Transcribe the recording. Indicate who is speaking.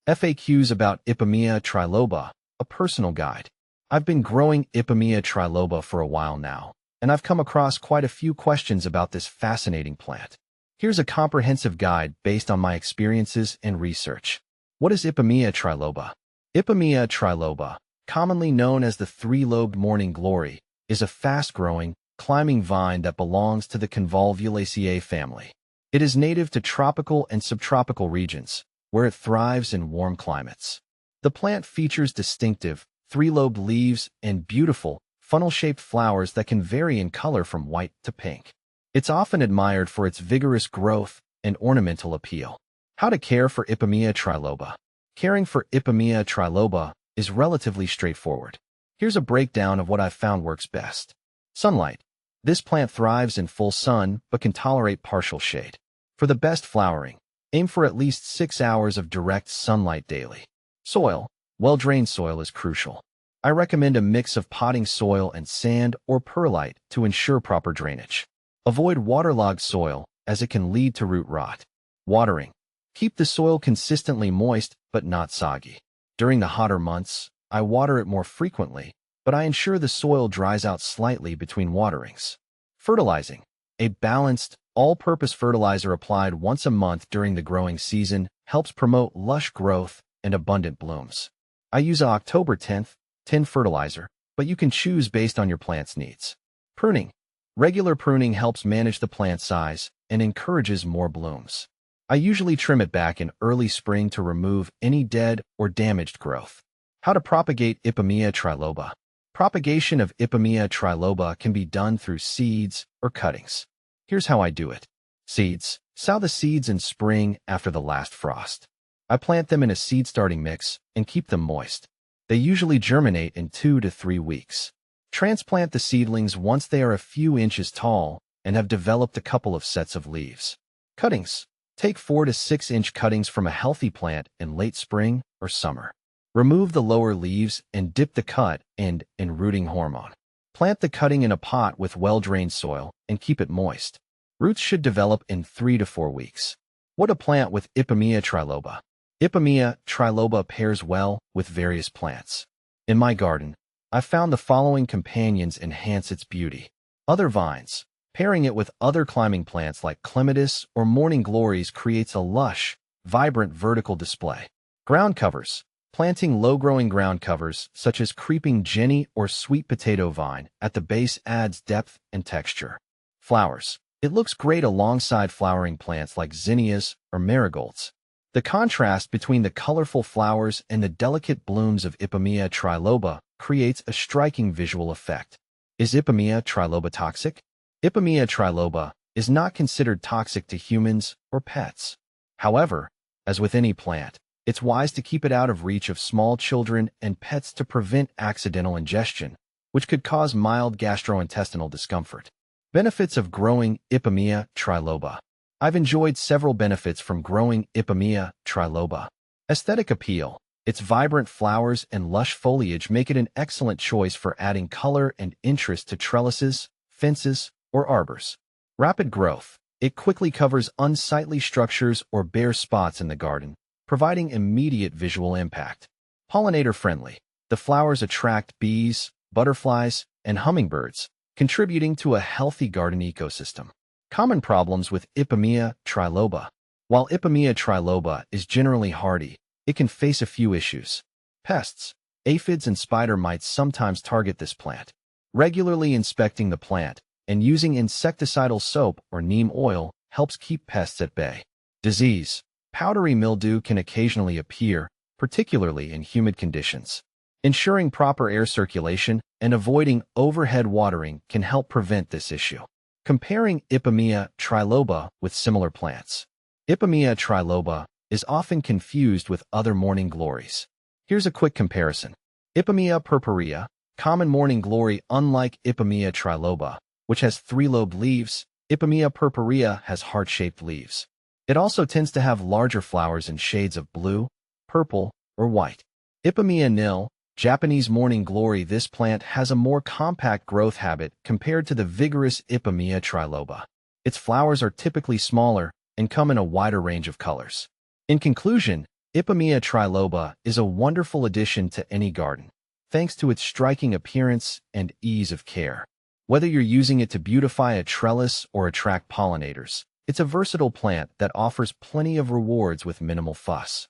Speaker 1: FAQs about Ipomoea triloba, a personal guide. I've been growing Ipomoea triloba for a while now, and I've come across quite a few questions about this fascinating plant. Here's a comprehensive guide based on my experiences and research. What is Ipomoea triloba? Ipomoea triloba, commonly known as the three-lobed morning glory, is a fast-growing, climbing vine that belongs to the Convolvulaceae family. It is native to tropical and subtropical regions, where it thrives in warm climates. The plant features distinctive, three-lobed leaves and beautiful, funnel-shaped flowers that can vary in color from white to pink. It's often admired for its vigorous growth and ornamental appeal. How to care for Ipomoea triloba. Caring for Ipomoea triloba is relatively straightforward. Here's a breakdown of what I've found works best. Sunlight. This plant thrives in full sun but can tolerate partial shade. For the best flowering, aim for at least 6 hours of direct sunlight daily. Soil. Well-drained soil is crucial. I recommend a mix of potting soil and sand or perlite to ensure proper drainage. Avoid waterlogged soil, as it can lead to root rot. Watering. Keep the soil consistently moist but not soggy. During the hotter months, I water it more frequently, but I ensure the soil dries out slightly between waterings. Fertilizing. A balanced, all-purpose fertilizer applied once a month during the growing season helps promote lush growth and abundant blooms. I use a October 10th tin fertilizer, but you can choose based on your plant's needs. Pruning. Regular pruning helps manage the plant size and encourages more blooms. I usually trim it back in early spring to remove any dead or damaged growth. How to propagate Ipomoea triloba. Propagation of Ipomoea triloba can be done through seeds or cuttings. Here's how I do it. Seeds. Sow the seeds in spring after the last frost. I plant them in a seed-starting mix and keep them moist. They usually germinate in 2 to 3 weeks. Transplant the seedlings once they are a few inches tall and have developed a couple of sets of leaves. Cuttings. Take 4 to 6 inch cuttings from a healthy plant in late spring or summer. Remove the lower leaves and dip the cut end in rooting hormone. Plant the cutting in a pot with well-drained soil and keep it moist. Roots should develop in 3 to 4 weeks. What to plant with Ipomoea triloba. Ipomoea triloba pairs well with various plants. In my garden, I've found the following companions enhance its beauty. Other vines. Pairing it with other climbing plants like clematis or morning glories creates a lush, vibrant vertical display. Ground covers. Planting low-growing ground covers, such as creeping jenny or sweet potato vine, at the base adds depth and texture. Flowers. It looks great alongside flowering plants like zinnias or marigolds. The contrast between the colorful flowers and the delicate blooms of Ipomoea triloba creates a striking visual effect. Is Ipomoea triloba toxic? Ipomoea triloba is not considered toxic to humans or pets. However, as with any plant, it's wise to keep it out of reach of small children and pets to prevent accidental ingestion, which could cause mild gastrointestinal discomfort. Benefits of growing Ipomoea triloba. I've enjoyed several benefits from growing Ipomoea triloba. Aesthetic appeal. Its vibrant flowers and lush foliage make it an excellent choice for adding color and interest to trellises, fences, or arbors. Rapid growth. It quickly covers unsightly structures or bare spots in the garden, providing immediate visual impact. Pollinator-friendly. The flowers attract bees, butterflies, and hummingbirds, contributing to a healthy garden ecosystem. Common problems with Ipomoea triloba. While Ipomoea triloba is generally hardy, it can face a few issues. Pests. Aphids and spider mites sometimes target this plant. Regularly inspecting the plant and using insecticidal soap or neem oil helps keep pests at bay. Disease. Powdery mildew can occasionally appear, particularly in humid conditions. Ensuring proper air circulation and avoiding overhead watering can help prevent this issue. Comparing Ipomoea triloba with similar plants. Ipomoea triloba is often confused with other morning glories. Here's a quick comparison. Ipomoea purpurea, common morning glory. Unlike Ipomoea triloba, which has three-lobed leaves, Ipomoea purpurea has heart-shaped leaves. It also tends to have larger flowers in shades of blue, purple, or white. Ipomoea nil, Japanese morning glory. This plant has a more compact growth habit compared to the vigorous Ipomoea triloba. Its flowers are typically smaller and come in a wider range of colors. In conclusion, Ipomoea triloba is a wonderful addition to any garden, thanks to its striking appearance and ease of care. Whether you're using it to beautify a trellis or attract pollinators, it's a versatile plant that offers plenty of rewards with minimal fuss.